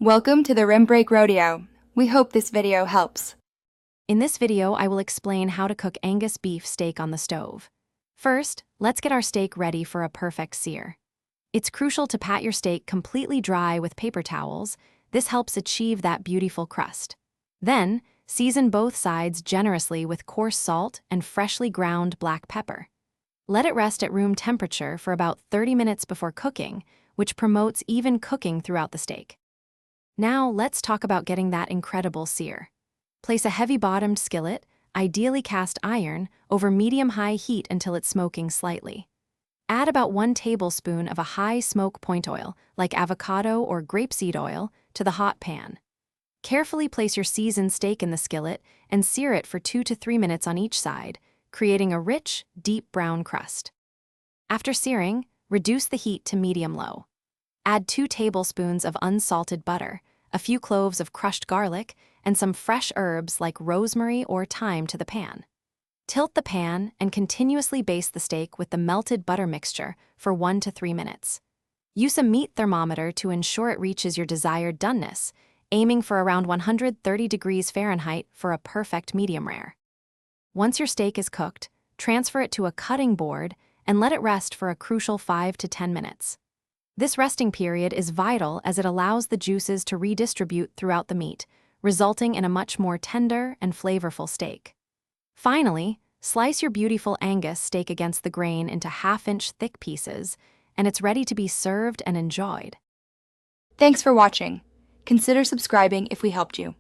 Welcome to the Rim Break Rodeo. We hope this video helps. In this video, I will explain how to cook Angus beef steak on the stove. First, let's get our steak ready for a perfect sear. It's crucial to pat your steak completely dry with paper towels. This helps achieve that beautiful crust. Then, season both sides generously with coarse salt and freshly ground black pepper. Let it rest at room temperature for about 30 minutes before cooking, which promotes even cooking throughout the steak. Now, let's talk about getting that incredible sear. Place a heavy-bottomed skillet, ideally cast iron, over medium-high heat until it's smoking slightly. Add about 1 tablespoon of a high smoke point oil, like avocado or grapeseed oil, to the hot pan. Carefully place your seasoned steak in the skillet and sear it for 2 to 3 minutes on each side, creating a rich, deep brown crust. After searing, reduce the heat to medium-low. Add 2 tablespoons of unsalted butter, a few cloves of crushed garlic, and some fresh herbs like rosemary or thyme to the pan. Tilt the pan and continuously baste the steak with the melted butter mixture for 1 to 3 minutes. Use a meat thermometer to ensure it reaches your desired doneness, aiming for around 130 degrees Fahrenheit for a perfect medium rare. Once your steak is cooked, transfer it to a cutting board and let it rest for a crucial 5 to 10 minutes. This resting period is vital as it allows the juices to redistribute throughout the meat, resulting in a much more tender and flavorful steak. Finally, slice your beautiful Angus steak against the grain into half-inch thick pieces, and it's ready to be served and enjoyed. Thanks for watching. Consider subscribing if we helped you.